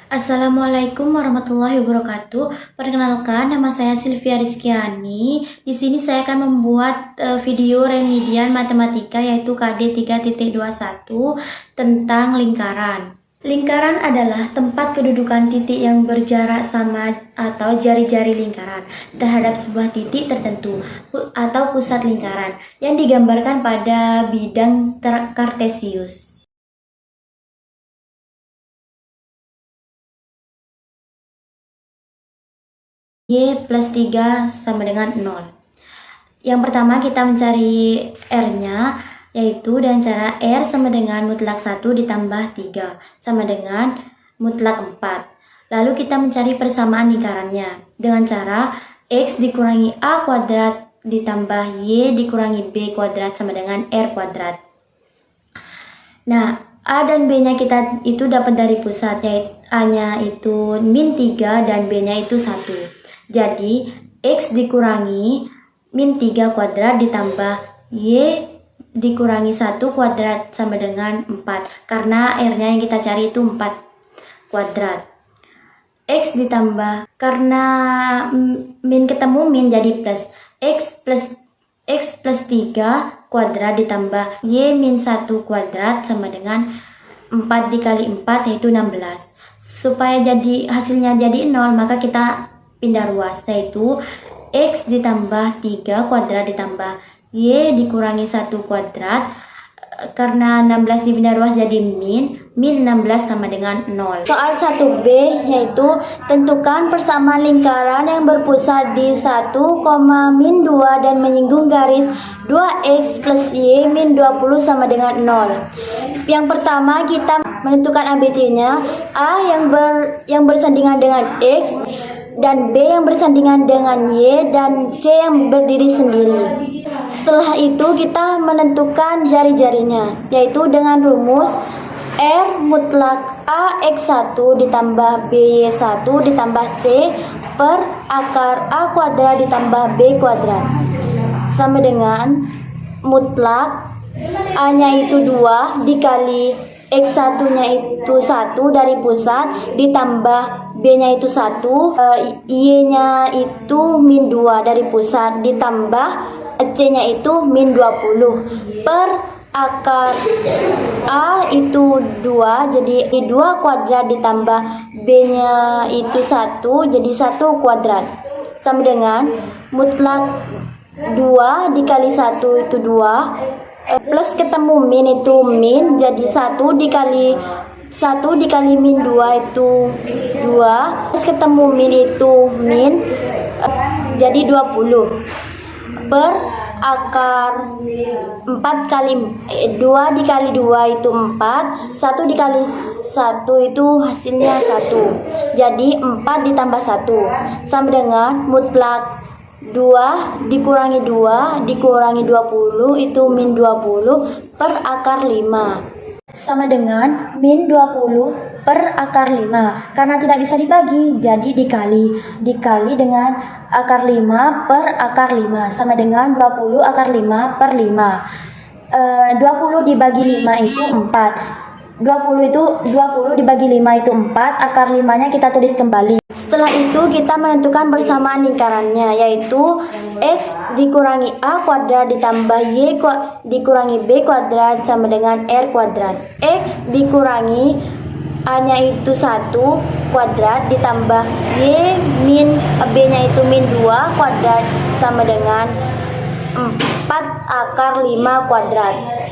Assalamualaikum warahmatullahi wabarakatuh. Perkenalkan, nama saya Sylvia Rizkyani. Di sini saya akan membuat video remedian matematika yaitu KD 3.21 tentang lingkaran. Lingkaran adalah tempat kedudukan titik yang berjarak sama atau jari-jari lingkaran terhadap sebuah titik tertentu atau pusat lingkaran yang digambarkan pada bidang kartesius. Y plus 3 sama dengan 0. Yang pertama kita mencari R-nya, yaitu dengan cara R sama dengan mutlak 1 ditambah 3 sama dengan mutlak 4. Lalu kita mencari persamaan lingkarannya dengan cara X dikurangi A kuadrat ditambah Y dikurangi B kuadrat sama dengan R kuadrat. Nah, A dan B-nya kita itu dapat dari pusat, yaitu A-nya itu min 3 dan B-nya itu 1. Jadi, X dikurangi min 3 kuadrat ditambah Y dikurangi 1 kuadrat sama dengan 4. Karena R-nya yang kita cari itu 4 kuadrat. X ditambah, karena min ketemu min jadi plus. X plus 3 kuadrat ditambah Y min 1 kuadrat sama dengan 4 dikali 4 yaitu 16. Supaya jadi hasilnya jadi 0, maka kita pindah ruas, yaitu X ditambah 3 kuadrat ditambah Y dikurangi 1 kuadrat. Karena 16 dipindah ruas jadi min 16 sama dengan 0. Soal 1B yaitu tentukan persamaan lingkaran yang berpusat di 1, min 2 dan menyinggung garis 2X plus Y min 20 sama dengan 0. Yang pertama kita menentukan ABC-nya. A yang bersandingan dengan X dan B yang bersandingan dengan Y dan C yang berdiri sendiri. Setelah itu kita menentukan jari-jarinya, yaitu dengan rumus R mutlak A X1 ditambah BY1 ditambah C per akar A kuadrat ditambah B kuadrat sama dengan mutlak A-nya itu 2 dikali X1-nya itu 1 dari pusat ditambah B-nya itu 1, Y-nya itu min 2 dari pusat ditambah C-nya itu min 20 per akar A itu 2 jadi 2 kuadrat ditambah B-nya itu 1 jadi 1 kuadrat sama dengan mutlak 2 dikali 1 itu 2 plus ketemu min itu min jadi 1 dikali min 2 itu 2 plus ketemu min itu min jadi 20 per akar 4 kali 2 dikali 2 itu 4 1 dikali 1 itu hasilnya 1 jadi 4 ditambah 1 sama dengan mutlak 2 dikurangi 2 dikurangi 20 itu min 20 per akar 5 sama dengan min 20 per akar 5. Karena tidak bisa dibagi jadi dikali dengan akar 5 per akar 5 sama dengan 20 akar 5 per 5. 20 dibagi 5 itu 4. 20 dibagi 5 itu 4, akar 5-nya kita tulis kembali. Setelah itu kita menentukan persamaan lingkarannya, yaitu X dikurangi A kuadrat ditambah Y dikurangi B kuadrat sama dengan R kuadrat. X dikurangi A-nya itu 1 kuadrat ditambah Y min B-nya itu min 2 kuadrat sama dengan 4 akar 5 kuadrat.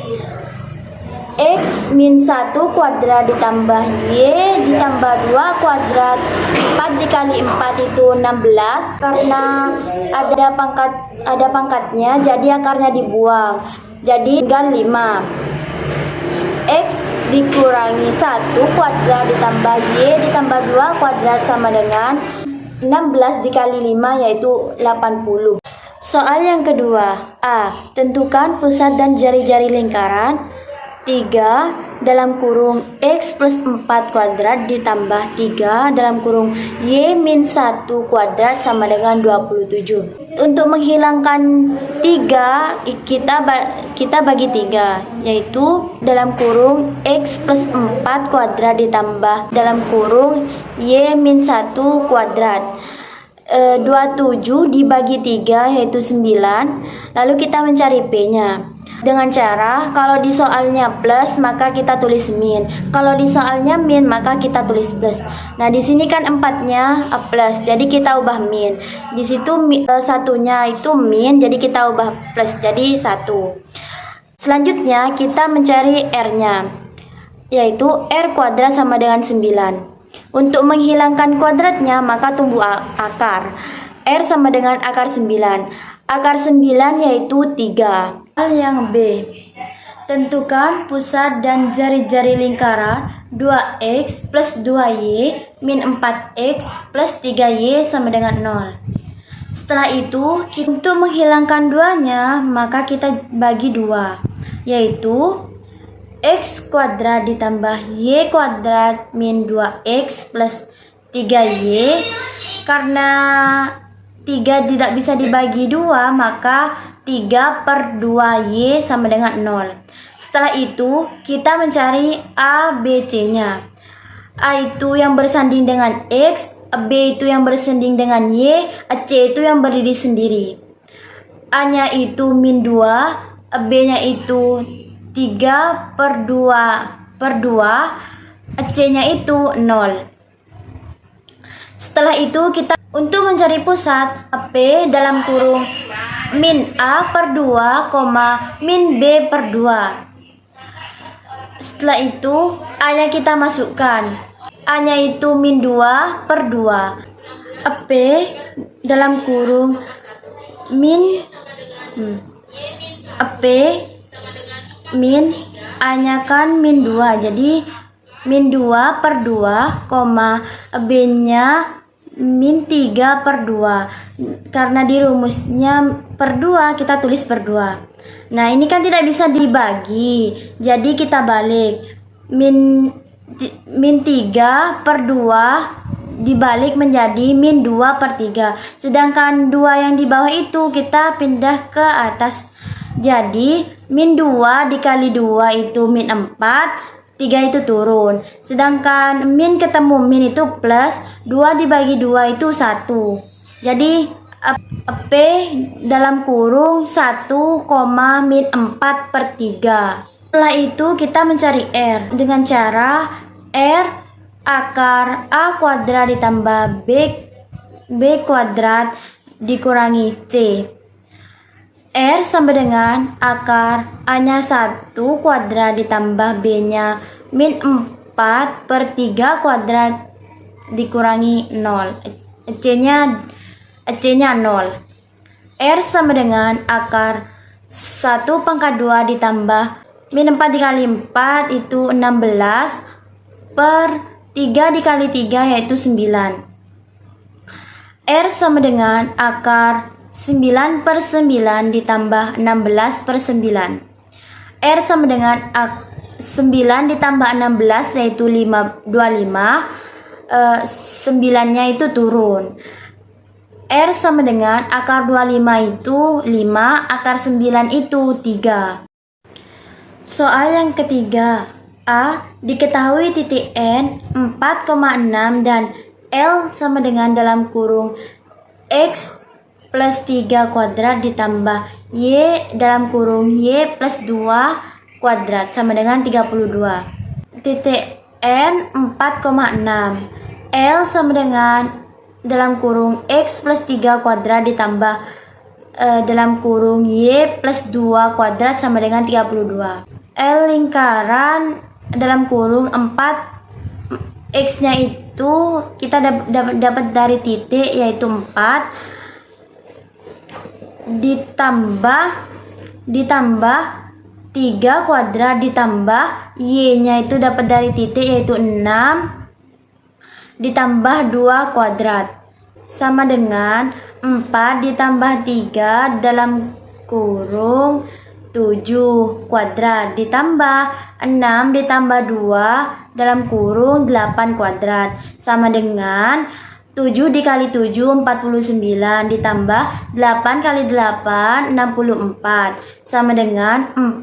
X min 1 kuadrat ditambah Y ditambah 2 kuadrat 4 dikali 4 itu 16. Karena ada pangkatnya jadi akarnya dibuang jadi tinggal 5. X dikurangi 1 kuadrat ditambah Y ditambah 2 kuadrat sama dengan 16 dikali 5 yaitu 80. Soal yang kedua. A. Tentukan pusat dan jari-jari lingkaran. 3 dalam kurung X plus 4 kuadrat ditambah 3 dalam kurung Y min 1 kuadrat sama dengan 27. Untuk menghilangkan 3, kita bagi 3, yaitu dalam kurung X plus 4 kuadrat ditambah dalam kurung Y min 1 kuadrat. 27 dibagi 3 yaitu 9. Lalu kita mencari P-nya. Dengan cara, kalau di soalnya plus maka kita tulis min. Kalau di soalnya min maka kita tulis plus. Nah, di sini kan 4-nya plus, jadi kita ubah min. Di situ satunya itu min, jadi kita ubah plus, jadi 1. Selanjutnya kita mencari R-nya, yaitu R kuadrat sama dengan 9. Untuk menghilangkan kuadratnya maka tumbuh akar. R sama dengan akar 9. Akar 9 yaitu 3. Hal yang B. Tentukan pusat dan jari-jari lingkaran 2x plus 2y min 4x plus 3y sama dengan 0. Setelah itu, untuk menghilangkan duanya, maka kita bagi 2, yaitu x kuadrat ditambah y kuadrat min 2x plus 3y. Karena 3 tidak bisa dibagi 2, maka 3 per 2y sama dengan 0. Setelah itu, kita mencari A, B, C-nya. A itu yang bersanding dengan X, B itu yang bersanding dengan Y, C itu yang berdiri sendiri. A-nya itu min 2, B-nya itu 3 per 2 C-nya itu 0. Setelah itu, kita untuk mencari pusat P dalam kurung min A per 2, min B per 2. Setelah itu, A-nya kita masukkan. A-nya itu min 2 per 2. P dalam kurung min P min A-nya kan min 2. Jadi min 2 per 2, B-nya min 3 per 2. Karena di rumusnya per 2, kita tulis per 2. Nah, ini kan tidak bisa dibagi, jadi kita balik. Min 3 per 2 dibalik menjadi min 2 per 3. Sedangkan 2 yang di bawah itu kita pindah ke atas. Jadi, min 2 dikali 2 itu min 4, 3 itu turun. Sedangkan min ketemu min itu plus, 2 dibagi 2 itu 1. Jadi, P dalam kurung 1, min 4 per 3. Setelah itu kita mencari R dengan cara R akar A kuadrat ditambah B kuadrat dikurangi C. R sama dengan akar A-nya 1 kuadrat ditambah B-nya min 4 per 3 kuadrat dikurangi 0. C-nya 0. R sama dengan akar 1 pangkat 2 ditambah min 4 dikali 4 itu 16 per 3 dikali 3 yaitu 9. R sama dengan akar 9 per 9 ditambah 16 per 9. R sama dengan 9 ditambah 16 yaitu 25. 9-nya itu turun. R sama dengan akar 25 itu 5, akar 9 itu 3. Soal yang ketiga. A. Diketahui titik N 4,6 dan L sama dengan dalam kurung X plus 3 kuadrat ditambah Y dalam kurung Y plus 2 kuadrat sama dengan 32. Titik N 4,6. L sama dengan dalam kurung X plus 3 kuadrat ditambah dalam kurung Y plus 2 kuadrat sama dengan 32. L lingkaran dalam kurung 4, X-nya itu kita dapat dari titik yaitu 4 ditambah 3 kuadrat ditambah Y-nya itu dapat dari titik yaitu 6 ditambah 2 kuadrat sama dengan 4 ditambah 3 dalam kurung 7 kuadrat ditambah 6 ditambah 2 dalam kurung 8 kuadrat sama dengan 7 dikali 7 49 ditambah 8 kali 8 64 sama dengan 49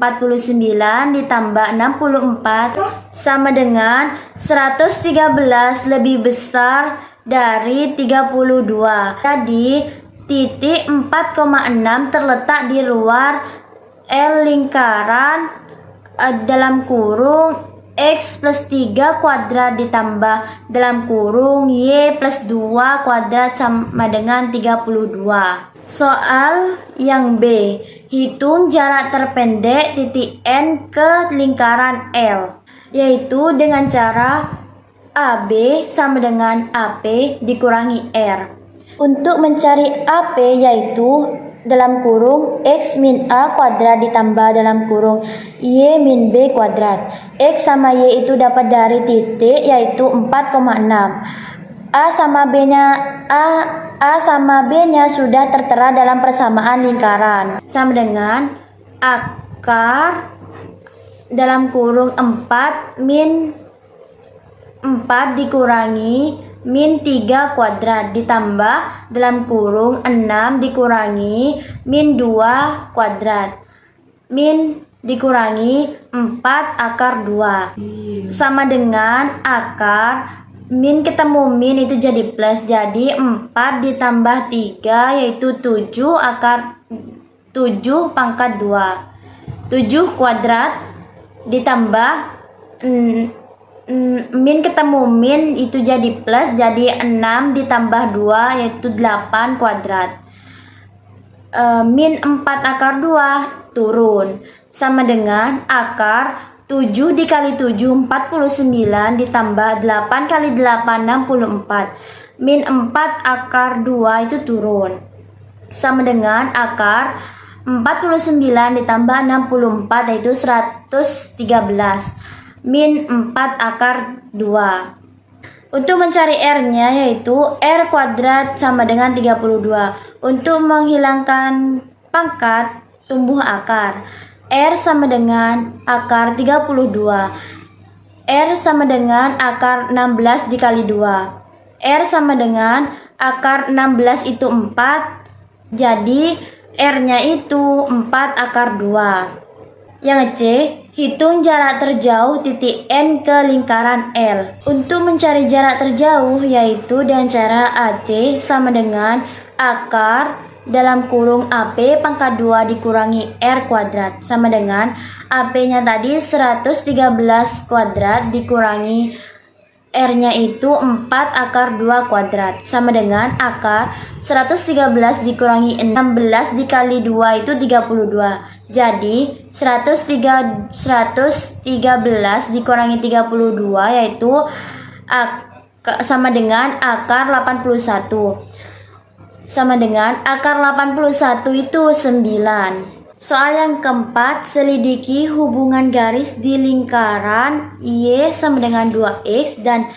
ditambah 64 sama dengan 113 lebih besar dari 32. Jadi titik 4,6 terletak di luar L lingkaran dalam kurung X plus 3 kuadrat ditambah dalam kurung Y plus 2 kuadrat sama dengan 32. Soal yang B, hitung jarak terpendek titik N ke lingkaran L, yaitu dengan cara AB sama dengan AP dikurangi R. Untuk mencari AP yaitu dalam kurung X min A kuadrat ditambah dalam kurung Y min B kuadrat. X sama Y itu dapat dari titik yaitu 4,6. A sama B-nya sudah tertera dalam persamaan lingkaran. Sama dengan akar dalam kurung 4 min 4 dikurangi min 3 kuadrat ditambah dalam kurung 6 dikurangi min 2 kuadrat min dikurangi 4 akar 2 sama dengan akar min ketemu min itu jadi plus, jadi 4 ditambah 3 yaitu 7 akar 7 pangkat 2 7 kuadrat ditambah min ketemu min itu jadi plus, jadi 6 ditambah 2 yaitu 8 kuadrat. Min 4 akar 2 turun sama dengan akar 7 dikali 7 49 ditambah 8 kali 8 64. Min 4 akar 2 itu turun sama dengan akar 49 ditambah 64 yaitu 113. Min 4 akar 2. Untuk mencari R-nya yaitu R kuadrat sama dengan 32. Untuk menghilangkan pangkat tumbuh akar. R sama dengan akar 32. R sama dengan akar 16 dikali 2. R sama dengan akar 16 itu 4. Jadi R-nya itu 4 akar 2. Yang C, hitung jarak terjauh titik N ke lingkaran L. Untuk mencari jarak terjauh yaitu dengan cara AC sama dengan akar dalam kurung AP pangkat 2 dikurangi R kuadrat sama dengan AP-nya tadi 113 kuadrat dikurangi R-nya itu 4 akar 2 kuadrat sama dengan akar 113 dikurangi 16 dikali 2 itu 32. Jadi 113 dikurangi 32 yaitu sama dengan akar 81. Sama dengan akar 81 itu 9. Soal yang keempat, selidiki hubungan garis di lingkaran Y sama dengan 2X dan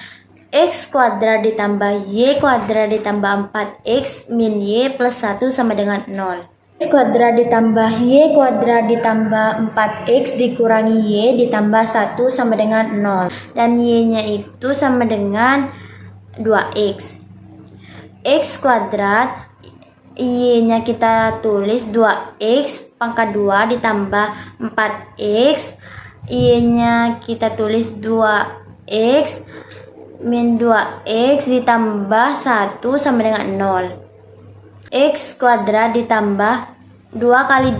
X kuadrat ditambah Y kuadrat ditambah 4X min Y plus 1 sama dengan 0. X kuadrat ditambah Y kuadrat ditambah 4X dikurangi Y ditambah 1 sama dengan 0. Dan Y-nya itu sama dengan 2X. X kuadrat, Y-nya kita tulis 2X pangkat 2 ditambah 4X. Y-nya kita tulis 2X min 2X ditambah 1 sama dengan 0. X kuadrat ditambah 2 kali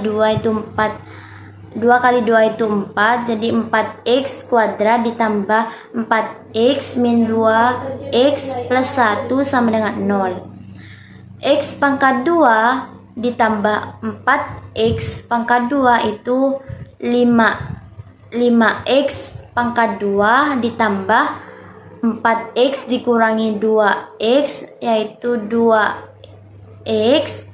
2 itu 4. 2 kali 2 itu 4, jadi 4X kuadrat ditambah 4X min 2X plus 1 sama dengan 0. X pangkat 2 ditambah 4X pangkat 2 itu 5. 5X pangkat 2 ditambah 4X dikurangi 2X yaitu 2X.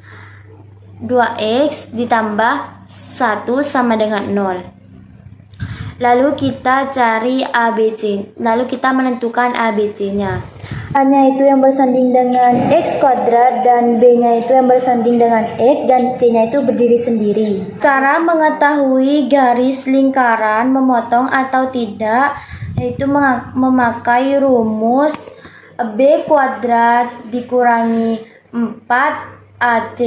2X ditambah 1 sama dengan 0. Lalu kita cari ABC. Lalu kita menentukan ABC-nya. A-nya itu yang bersanding dengan X kuadrat dan B-nya itu yang bersanding dengan X dan C-nya itu berdiri sendiri. Cara mengetahui garis lingkaran memotong atau tidak yaitu memakai rumus B kuadrat dikurangi 4AC.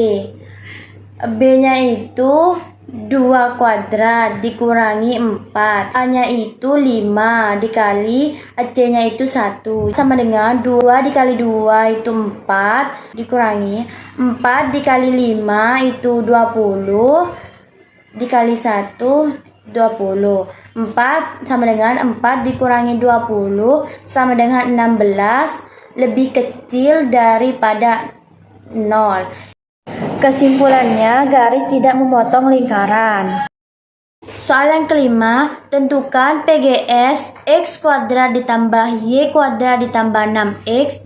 B-nya itu 2 kuadrat dikurangi 4. A-nya itu 5 dikali C-nya itu 1 sama dengan 2 dikali 2 itu 4 dikurangi 4 dikali 5 itu 20 dikali 1 20. 4 sama dengan 4 dikurangi 20 sama dengan 16 lebih kecil daripada 0. Kesimpulannya, garis tidak memotong lingkaran. Soal yang kelima, tentukan PGS X kuadrat ditambah Y kuadrat ditambah 6X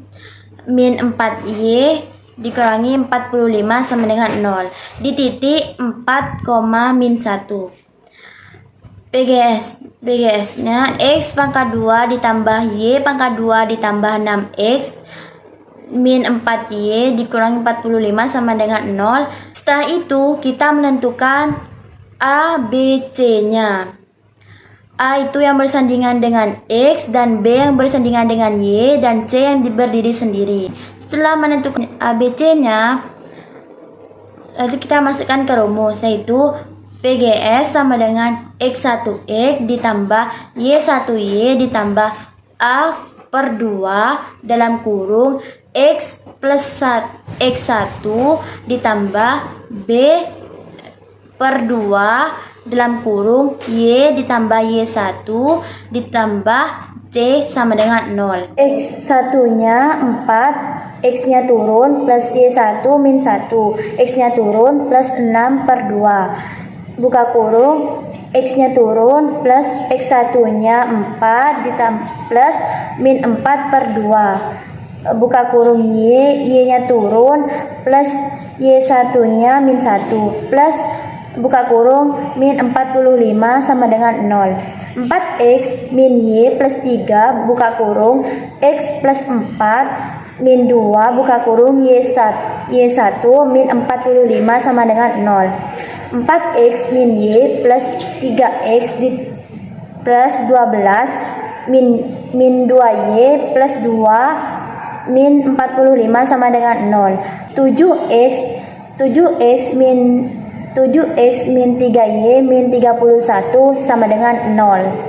min 4Y dikurangi 45 sama dengan 0 di titik 4, min 1. PGS-nya X pangkat 2 ditambah Y pangkat 2 ditambah 6X min 4Y dikurangi 45 sama dengan 0. Setelah itu kita menentukan A, B, C-nya. A itu yang bersandingan dengan X dan B yang bersandingan dengan Y dan C yang berdiri sendiri. Setelah menentukan A, B, C-nya, lalu kita masukkan ke rumus yaitu PGS sama dengan X1X ditambah Y1Y ditambah A per 2 dalam kurung X plus X1 ditambah B per 2 dalam kurung Y ditambah Y1 ditambah C sama dengan 0. X1 nya 4, X nya turun plus Y1 min 1, X nya turun plus 6 per 2 buka kurung X nya turun plus X1 nya 4 ditambah plus min 4 per 2 buka kurung Y nya turun plus Y1 nya min 1 plus buka kurung min 45 sama dengan 0. 4X min Y plus 3 buka kurung X plus 4 min 2 buka kurung Y1 min 45 sama dengan 0. 4X min Y plus 3X plus 12 min 2Y plus 2 min 45 sama dengan 0. 7X min 3Y min 31 sama dengan 0.